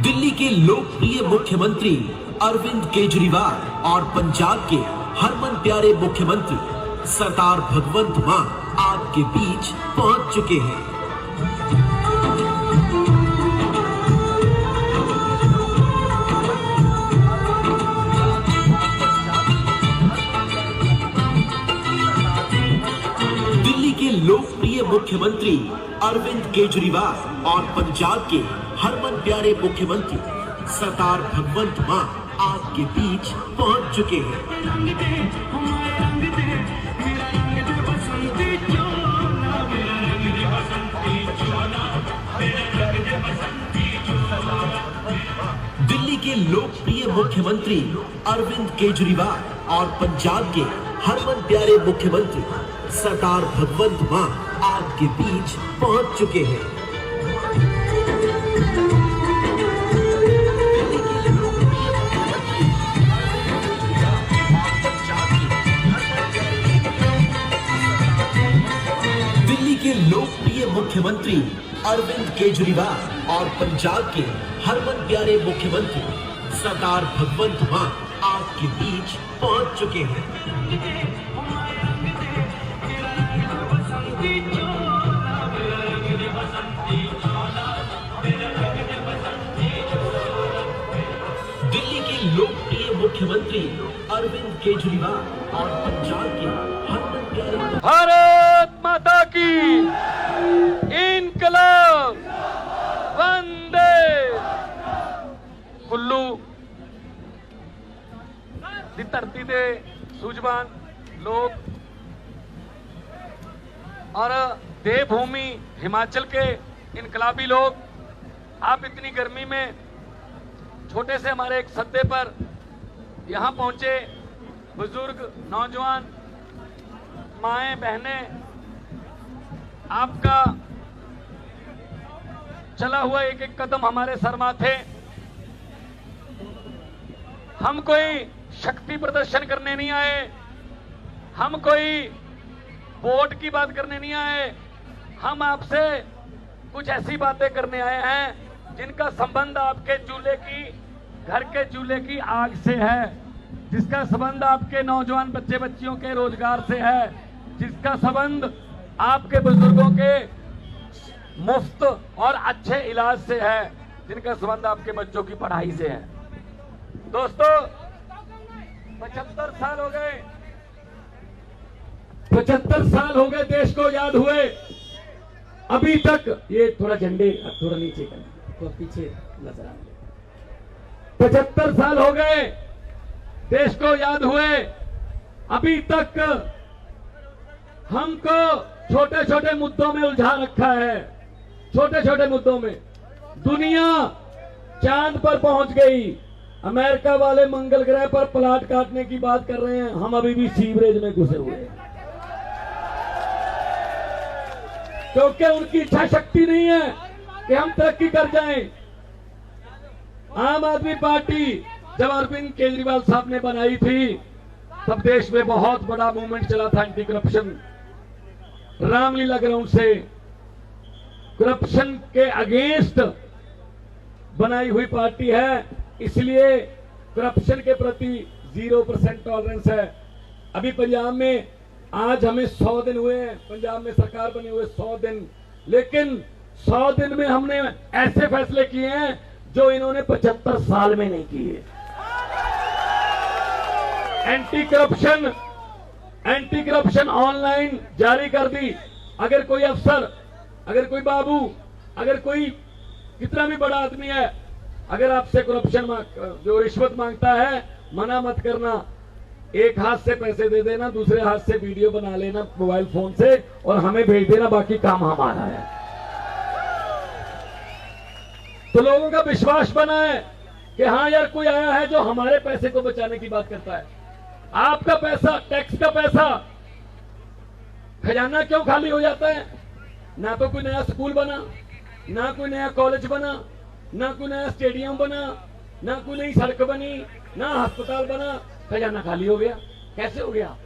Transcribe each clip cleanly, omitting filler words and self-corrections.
दिल्ली के लोकप्रिय मुख्यमंत्री अरविंद केजरीवाल और पंजाब के हरमन प्यारे मुख्यमंत्री सरदार भगवंत मान आपके बीच पहुंच चुके हैं। दिल्ली के लोकप्रिय मुख्यमंत्री अरविंद केजरीवाल और पंजाब के हरमन प्यारे मुख्यमंत्री सरदार भगवंत मान आपके बीच पहुंच चुके हैं। दिल्ली के लोकप्रिय मुख्यमंत्री अरविंद केजरीवाल और पंजाब के हरमन प्यारे मुख्यमंत्री सरदार भगवंत मान आपके बीच पहुंच चुके हैं। दिल्ली के लोकप्रिय मुख्यमंत्री अरविंद केजरीवाल और पंजाब के हरमन प्यारे मुख्यमंत्री सरदार भगवंत मान आपके बीच पहुंच चुके हैं। दिल्ली के लोकप्रिय मुख्यमंत्री अरविंद केजरीवाल और पंजाब के हरमन प्यारे भारत माता की इनकलाब वंदे। कुल्लू ਦੀ ਧਰਤੀ ਦੇ ਸੂਝਵਾਨ लोग और देवभूमि हिमाचल के इनकलाबी लोग, आप इतनी गर्मी में छोटे से हमारे एक सद्दे पर यहाँ पहुंचे, बुजुर्ग, नौजवान, माएं, बहनें, आपका चला हुआ एक एक कदम हमारे सर माथे। हम कोई शक्ति प्रदर्शन करने नहीं आए, हम कोई वोट की बात करने नहीं आए, हम आपसे कुछ ऐसी बातें करने आए हैं जिनका संबंध आपके चूल्हे की, घर के चूल्हे की आग से है, जिसका संबंध आपके नौजवान बच्चे बच्चियों के रोजगार से है, जिसका संबंध आपके बुजुर्गों के मुफ्त और अच्छे इलाज से है, जिनका संबंध आपके बच्चों की पढ़ाई से है। दोस्तों, 75 साल हो गए, 75 साल हो गए देश को याद हुए, अभी तक ये थोड़ा झंडे थोड़ा नीचे कर, तो पीछे नजर आ, 75 साल हो गए देश को याद हुए, अभी तक हमको छोटे छोटे मुद्दों में उलझा रखा है। छोटे छोटे मुद्दों में दुनिया चांद पर पहुंच गई, अमेरिका वाले मंगल ग्रह पर प्लाट काटने की बात कर रहे हैं, हम अभी भी सीवरेज में घुसे हुए हैं, क्योंकि उनकी इच्छा शक्ति नहीं है कि हम तरक्की कर जाएं। आम आदमी पार्टी जब अरविंद केजरीवाल साहब ने बनाई थी, तब देश में बहुत बड़ा मूवमेंट चला था एंटी करप्शन, रामलीला ग्राउंड से करप्शन के अगेंस्ट बनाई हुई पार्टी है, इसलिए करप्शन के प्रति 0% टॉलरेंस है। अभी पंजाब में आज हमें 100 दिन हुए हैं, पंजाब में सरकार बने हुए 100 दिन, लेकिन 100 दिन में हमने ऐसे फैसले किए हैं जो इन्होंने 75 साल में नहीं किए। एंटी करप्शन ऑनलाइन जारी कर दी। अगर कोई अफसर, अगर कोई बाबू, अगर कोई कितना भी बड़ा आदमी है, अगर आपसे करप्शन जो रिश्वत मांगता है, मना मत करना, एक हाथ से पैसे दे देना, दूसरे हाथ से वीडियो बना लेना मोबाइल फोन से और हमें भेज देना, बाकी काम हमारा है। तो लोगों का विश्वास बना है कि हाँ यार, कोई आया है जो हमारे पैसे को बचाने की बात करता है। आपका पैसा, टैक्स का पैसा, खजाना क्यों खाली हो जाता है? ना तो कोई नया स्कूल बना, ना कोई नया कॉलेज बना, ना कोई नया स्टेडियम बना, ना कोई नई सड़क बनी, ना अस्पताल बना, खजाना खाली हो गया। कैसे हो गया?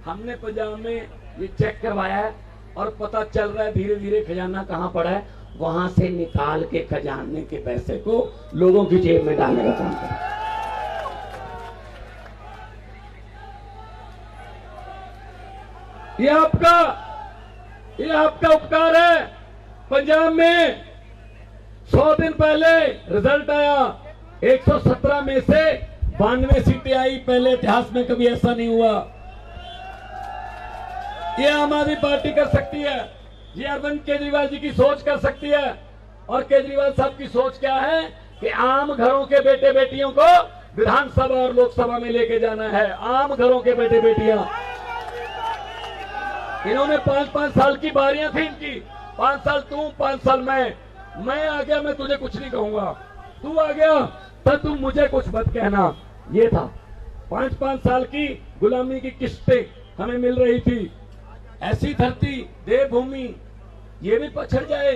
हमने पंजाब में ये चेक करवाया है, और पता चल रहा है धीरे धीरे खजाना कहां पड़ा है, वहां से निकाल के खजाने के पैसे को लोगों की जेब में डालने का काम करें। ये आपका उपकार है। पंजाब में 100 दिन पहले रिजल्ट आया, 117 में से 92 सीटें आई। पहले इतिहास में कभी ऐसा नहीं हुआ। ये आम आदमी पार्टी कर सकती है, ये अरविंद केजरीवाल जी की सोच कर सकती है। और केजरीवाल साहब की सोच क्या है कि आम घरों के बेटे बेटियों को विधानसभा और लोकसभा में लेके जाना है। आम घरों के बेटे बेटियां, इन्होंने 5-5 साल की बारियां थी इनकी, 5 साल तू 5 साल मैं आ गया, मैं तुझे कुछ नहीं कहूंगा, तू आ गया तो तुम मुझे कुछ मत कहना। ये था 5-5 साल की गुलामी की किस्तें हमें मिल रही थी। ऐसी धरती देवभूमि, ये भी पछड़ जाए,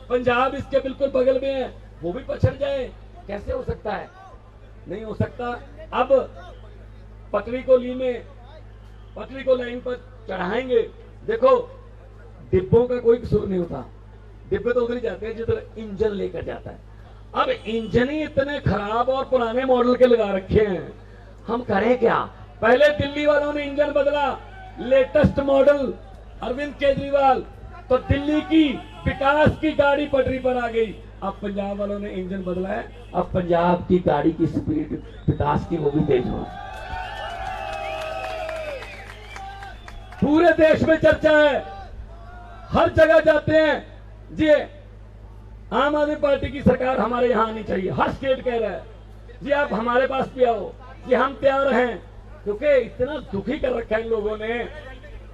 पंजाब इसके बिल्कुल बगल में है, वो भी पछड़ जाए, कैसे हो सकता है? नहीं हो सकता। अब पटरी को लाइन पर चढ़ाएंगे। देखो, डिब्बों का कोई कसूर नहीं होता, डिब्बे तो उधर ही जाते हैं जिधर इंजन लेकर जाता है। अब इंजन ही इतने खराब और पुराने मॉडल के लगा रखे हैं, हम करें क्या? पहले दिल्ली वालों ने इंजन बदला, लेटेस्ट मॉडल अरविंद केजरीवाल, तो दिल्ली की विकास की गाड़ी पटरी पर आ गई। अब पंजाब वालों ने इंजन बदला है, अब पंजाब की गाड़ी की स्पीड विकास की वो भी तेज हो। पूरे देश में चर्चा है, हर जगह जाते हैं जी आम आदमी पार्टी की सरकार हमारे यहां आनी चाहिए। हर स्टेट कह रहा है जी आप हमारे पास भी आओ, कि हम तैयार हैं। क्योंकि इतना दुखी कर रखा है इन लोगों ने,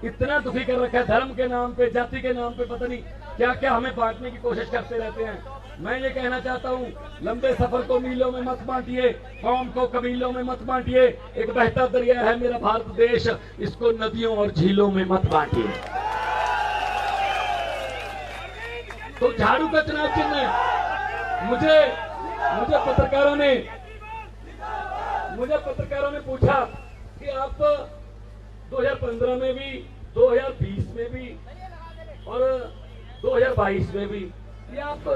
इतना दुखी कर रखा है, धर्म के नाम पे, जाति के नाम पे, पता नहीं क्या क्या हमें बांटने की कोशिश करते रहते हैं। मैं ये कहना चाहता हूँ, लंबे सफर को मीलों में मत बांटिए, कौम को कबीलों में मत बांटिए। एक बहता दरिया है मेरा भारत देश, इसको नदियों और झीलों में मत बांटिए। तो झाड़ू का चुनाव चिन्ह है। मुझे पत्रकारों ने पूछा कि आप 2015 में भी, 2020 में भी और 2022 में भी ये आप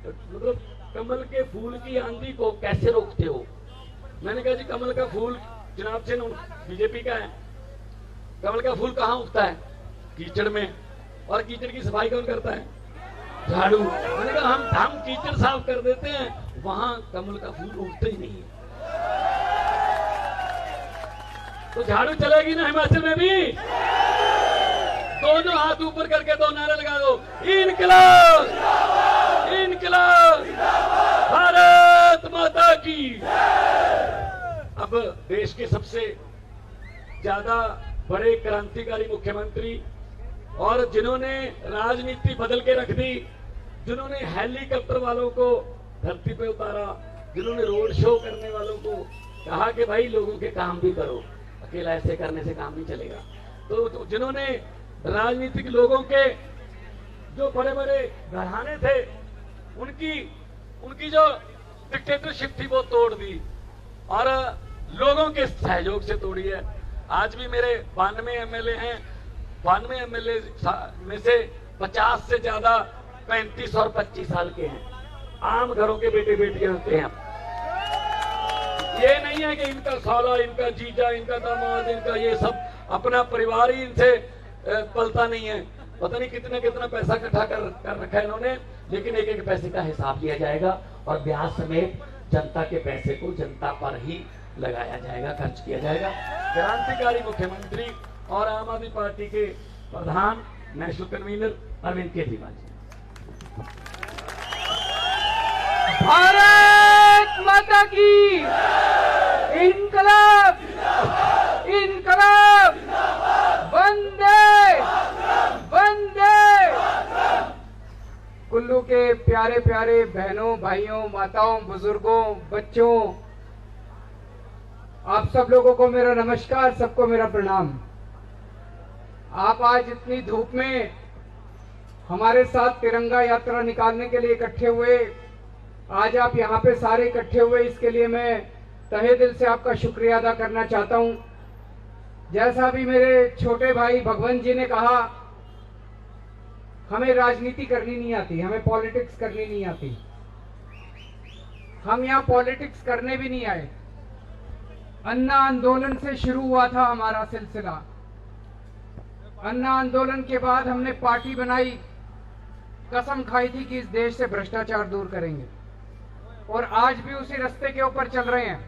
मतलब कमल के फूल की आंधी को कैसे रोकते हो? मैंने कहा जी कमल का फूल चुनाव चिन्ह बीजेपी का है। कमल का फूल कहाँ उगता है? कीचड़ में। और कीचड़ की सफाई कौन करता है? झाड़ू। मैंने कहा हम कीचड़ साफ कर देते हैं, वहां कमल का फूल उगता ही नहीं है। तो झाड़ू चलेगी ना हिमाचल में भी? दोनों हाथ ऊपर करके दो नारे लगा दो, इनकलाब, इनकलाब, भारत माता की। अब देश के सबसे ज्यादा बड़े क्रांतिकारी मुख्यमंत्री, और जिन्होंने राजनीति बदल के रख दी, जिन्होंने हेलीकॉप्टर वालों को धरती पे उतारा, जिन्होंने रोड शो करने वालों को कहा कि भाई लोगों के काम भी करो, अकेला ऐसे करने से काम नहीं चलेगा, तो जिन्होंने राजनीतिक लोगों के जो बड़े बड़े घराने थे उनकी जो डिक्टेटरशिप थी वो तोड़ दी और लोगों के सहयोग से तोड़ी है। आज भी मेरे 92 एमएलए हैं, 92 एमएलए में से 50 से ज्यादा 35 और 25 साल के हैं, आम घरों के बेटे बेटियां होते हैं। ये नहीं है कि इनका साला, इनका जीजा, इनका दामाद, इनका ये सब अपना परिवार ही इनसे पलता नहीं है। पता नहीं कितना कितना पैसा इकट्ठा कर रखा है इन्होंने, लेकिन एक एक पैसे का हिसाब लिया जाएगा और ब्याज समेत जनता के पैसे को जनता पर ही लगाया जाएगा, खर्च किया जाएगा। क्रांतिकारी मुख्यमंत्री और आम आदमी पार्टी के प्रधान नेशनल कन्वीनर अरविंद केजरीवाल जी। भारत माता की इनकलाब, इनकलाब, वंदे वंदे। कुल्लू के प्यारे प्यारे बहनों, भाइयों, माताओं, बुजुर्गों, बच्चों, आप सब लोगों को मेरा नमस्कार, सबको मेरा प्रणाम। आप आज इतनी धूप में हमारे साथ तिरंगा यात्रा निकालने के लिए इकट्ठे हुए, आज आप यहाँ पे सारे इकट्ठे हुए, इसके लिए मैं तहे दिल से आपका शुक्रिया अदा करना चाहता हूँ। जैसा भी मेरे छोटे भाई भगवंत जी ने कहा हमें राजनीति करनी नहीं आती, हमें पॉलिटिक्स करनी नहीं आती। हम यहाँ पॉलिटिक्स करने भी नहीं आए। अन्ना आंदोलन से शुरू हुआ था हमारा सिलसिला। अन्ना आंदोलन के बाद हमने पार्टी बनाई, कसम खाई थी कि इस देश से भ्रष्टाचार दूर करेंगे, और आज भी उसी रास्ते के ऊपर चल रहे हैं।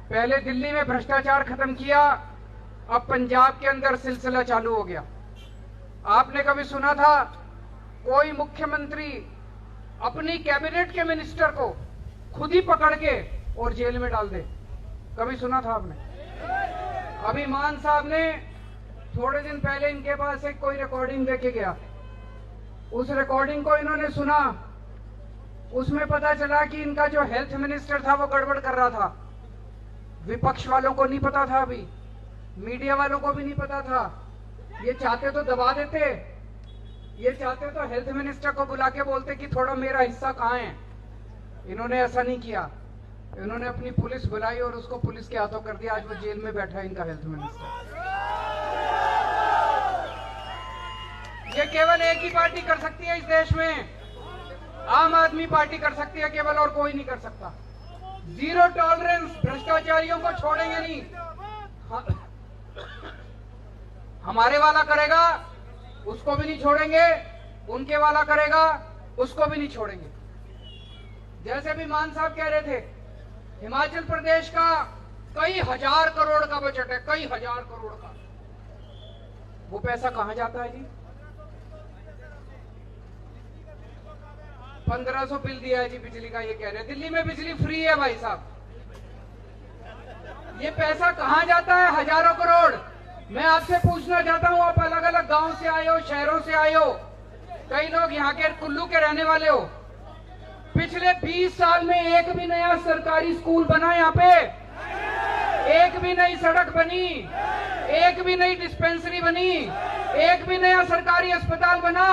पहले दिल्ली में भ्रष्टाचार खत्म किया, अब पंजाब के अंदर सिलसिला चालू हो गया। आपने कभी सुना था कोई मुख्यमंत्री अपनी कैबिनेट के मिनिस्टर को खुद ही पकड़ के और जेल में डाल दे? कभी सुना था आपने? अभी मान साहब ने थोड़े दिन पहले इनके पास एक कोई रिकॉर्डिंग देके गया, उस रिकॉर्डिंग को इन्होंने सुना, उसमें पता चला कि इनका जो हेल्थ मिनिस्टर था वो गड़बड़ कर रहा था। विपक्ष वालों को नहीं पता था, अभी मीडिया वालों को भी नहीं पता था। ये चाहते तो दबा देते, ये चाहते तो हेल्थ मिनिस्टर को बुला के बोलते कि थोड़ा मेरा हिस्सा कहाँ है। इन्होंने ऐसा नहीं किया, इन्होंने अपनी पुलिस बुलाई और उसको पुलिस के हाथों कर दिया। आज वो जेल में बैठा है इनका हेल्थ मिनिस्टर। ये केवल एक ही पार्टी कर सकती है इस देश में, आम आदमी पार्टी कर सकती है केवल, और कोई नहीं कर सकता। जीरो टॉलरेंस, भ्रष्टाचारियों को छोड़ेंगे नहीं। हमारे वाला करेगा उसको भी नहीं छोड़ेंगे, उनके वाला करेगा उसको भी नहीं छोड़ेंगे। जैसे भी मान साहब कह रहे थे, हिमाचल प्रदेश का कई हजार करोड़ का बजट है, कई हजार करोड़ का। वो पैसा कहां जाता है जी? 1500 बिल दिया है जी बिजली का, ये कह रहे हैं। दिल्ली में बिजली फ्री है भाई साहब। ये पैसा कहां जाता है? हजारों करोड़। मैं आपसे पूछना चाहता हूं, आप अलग अलग गांव से आए हो, शहरों से आए हो, कई लोग यहाँ के कुल्लू के रहने वाले हो। पिछले 20 साल में एक भी नया सरकारी स्कूल बना यहाँ पे? एक भी नई सड़क बनी? एक भी नई डिस्पेंसरी बनी? एक भी नया सरकारी अस्पताल बना?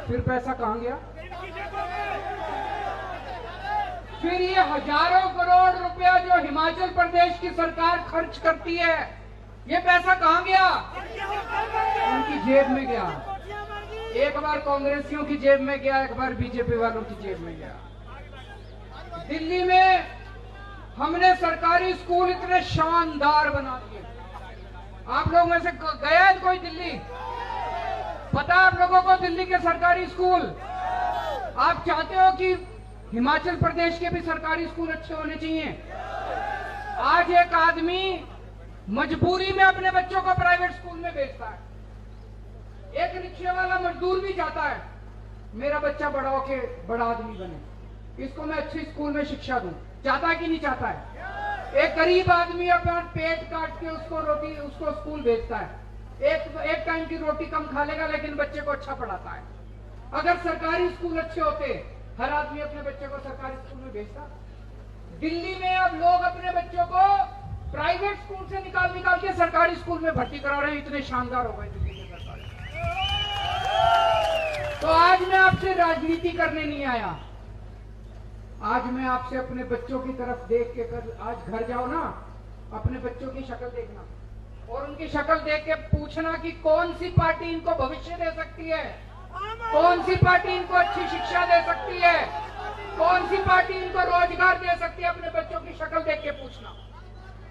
फिर पैसा कहां गया? फिर ये हजारों करोड़ रुपया जो हिमाचल प्रदेश की सरकार खर्च करती है, ये पैसा कहां गया? उनकी जेब में गया। एक बार कांग्रेसियों की जेब में गया, एक बार बीजेपी वालों की जेब में गया। दिल्ली में हमने सरकारी स्कूल इतने शानदार बना दिए। आप लोग में से गया है कोई दिल्ली? पता है आप लोगों को दिल्ली के सरकारी स्कूल? आप चाहते हो कि हिमाचल प्रदेश के भी सरकारी स्कूल अच्छे होने चाहिए। आज एक आदमी मजबूरी में अपने बच्चों को प्राइवेट स्कूल में भेजता है। एक रिक्शे वाला मजदूर भी चाहता है मेरा बच्चा बड़ा होके बड़ा आदमी बने, इसको मैं अच्छी स्कूल में शिक्षा दूं। चाहता है कि नहीं चाहता है? एक गरीब आदमी अपना पेट काट के उसको स्कूल भेजता है। एक टाइम की रोटी कम खा लेगा लेकिन बच्चे को अच्छा पढ़ाता है। अगर सरकारी स्कूल अच्छे होते, हर आदमी अपने बच्चे को सरकारी स्कूल में भेजता। दिल्ली में अब लोग अपने बच्चों को प्राइवेट स्कूल से निकाल के सरकारी स्कूल में भर्ती करा रहे हैं। इतने शानदार हो गए दिल्ली के सरकारी। तो आज मैं आपसे राजनीति करने नहीं आया, आज मैं आपसे अपने बच्चों की तरफ देख के आज घर जाओ ना, अपने बच्चों की शक्ल देखना और उनकी शक्ल देख के पूछना कि कौन सी पार्टी इनको भविष्य दे सकती है, कौन सी पार्टी इनको अच्छी शिक्षा दे सकती है, कौन सी पार्टी इनको रोजगार दे सकती है। अपने बच्चों की शक्ल देख के पूछना।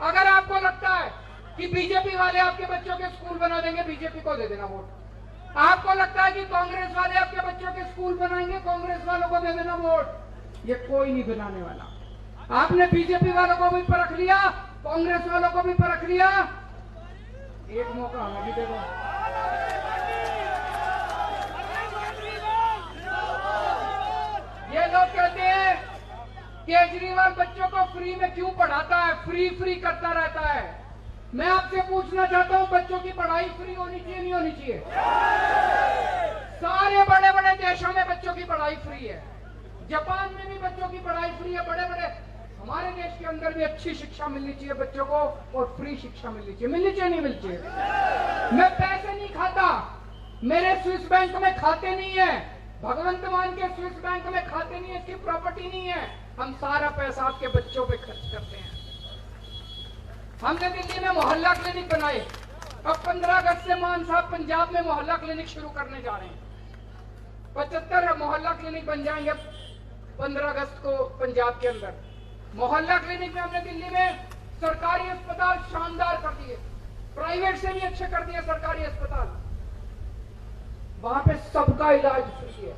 अगर आपको लगता है कि बीजेपी वाले आपके बच्चों के स्कूल बना देंगे, बीजेपी को दे देना वोट। आपको लगता है कि कांग्रेस वाले आपके बच्चों के स्कूल बनाएंगे, कांग्रेस वालों को दे देना वोट। ये कोई नहीं बनाने वाला। आपने बीजेपी वालों को भी परख लिया, कांग्रेस वालों को भी परख लिया, एक मौका हमें भी दे दो। ये लोग कहते हैं केजरीवाल बच्चों को फ्री में क्यों पढ़ाता है, फ्री करता रहता है। मैं आपसे पूछना चाहता हूं, बच्चों की पढ़ाई फ्री होनी चाहिए नहीं होनी चाहिए? सारे बड़े बड़े देशों में बच्चों की पढ़ाई फ्री है। जापान में भी बच्चों की पढ़ाई फ्री है। बड़े बड़े हमारे देश के अंदर भी अच्छी शिक्षा मिलनी चाहिए बच्चों को, और फ्री शिक्षा मिलनी चाहिए। मिलनी चाहिए नहीं मिलनी चाहिए? मैं पैसे नहीं खाता, मेरे स्विस बैंक में खाते नहीं है, भगवंत मान के स्विस बैंक में खाते नहीं है, इसकी प्रॉपर्टी नहीं है। हम सारा पैसा आपके बच्चों पे खर्च करते हैं। हमने दिल्ली में मोहल्ला क्लिनिक बनाए। अब 15 अगस्त से मान साहब पंजाब में मोहल्ला क्लिनिक शुरू करने जा रहे हैं। 75 मोहल्ला क्लिनिक बन जाएंगे 15 अगस्त को पंजाब के अंदर। मोहल्ला क्लिनिक में हमने दिल्ली में सरकारी अस्पताल शानदार कर दिए, प्राइवेट से भी अच्छे कर दिए सरकारी अस्पताल। वहां पे सबका इलाज फ्री है,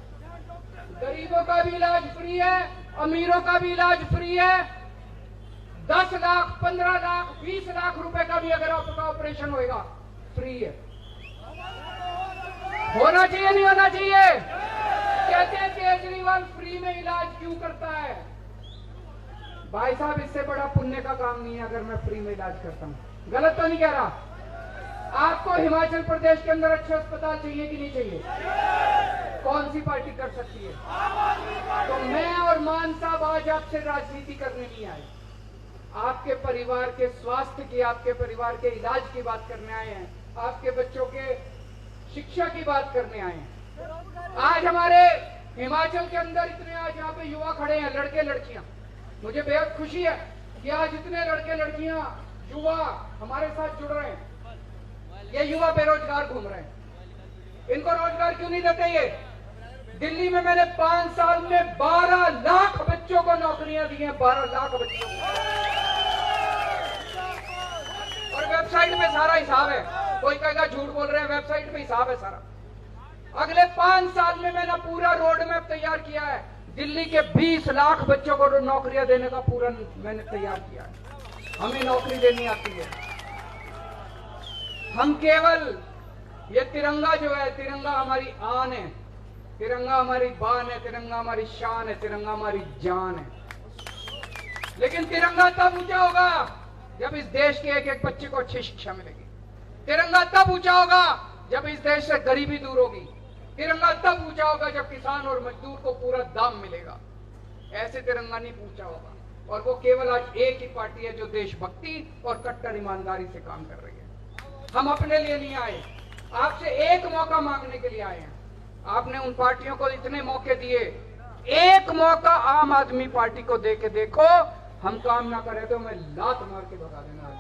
गरीबों का भी इलाज फ्री है, अमीरों का भी इलाज फ्री है। 10 लाख 15 लाख 20 लाख रुपए का भी अगर आपका ऑपरेशन होएगा फ्री है। होना चाहिए नहीं होना चाहिए? कहते हैं केजरीवाल फ्री में इलाज क्यों करता है? भाई साहब, इससे बड़ा पुण्य का काम नहीं है अगर मैं फ्री में इलाज करता हूं। गलत तो नहीं कह रहा? आपको हिमाचल प्रदेश के अंदर अच्छे अस्पताल चाहिए कि नहीं चाहिए? कौन सी पार्टी कर सकती है? तो मैं और मान साहब आज आपसे राजनीति करने नहीं आए, आपके परिवार के स्वास्थ्य की, आपके परिवार के इलाज की बात करने आए हैं, आपके बच्चों के शिक्षा की बात करने आए हैं। आज हमारे हिमाचल के अंदर इतने आज यहाँ पे युवा खड़े हैं, लड़के लड़कियां। मुझे बेहद खुशी है कि आज इतने लड़के लड़कियां युवा हमारे साथ जुड़ रहे हैं। ये युवा बेरोजगार घूम रहे हैं, इनको रोजगार क्यों नहीं देते? ये दिल्ली में मैंने 5 साल में 12 लाख बच्चों को नौकरियां दी हैं, 12 लाख बच्चों को। और वेबसाइट पे सारा हिसाब है, कोई कहेगा झूठ बोल रहे हैं, वेबसाइट पे हिसाब है सारा। अगले 5 साल में मैंने पूरा रोड मैप तैयार किया है, दिल्ली के 20 लाख बच्चों को नौकरियां देने का पूरा मैंने तैयार किया है। हमें नौकरी देनी आती है। हम केवल ये तिरंगा जो है, तिरंगा हमारी आन है, तिरंगा हमारी बान है, तिरंगा हमारी शान है, तिरंगा हमारी जान है। लेकिन तिरंगा तब ऊंचा होगा जब इस देश के एक एक बच्चे को अच्छी शिक्षा मिलेगी। तिरंगा तब ऊंचा होगा जब इस देश से गरीबी दूर होगी। तिरंगा तब ऊंचा होगा जब किसान और मजदूर को पूरा दाम मिलेगा। ऐसे तिरंगा नहीं ऊंचा होगा। और वो केवल आज एक ही पार्टी है जो देशभक्ति और कट्टर ईमानदारी से काम कर रही है। हम अपने लिए नहीं आए, आपसे एक मौका मांगने के लिए आए हैं। आपने उन पार्टियों को इतने मौके दिए, एक मौका आम आदमी पार्टी को दे के देखो। हम काम ना करें तो मैं लात मार के भगा देना।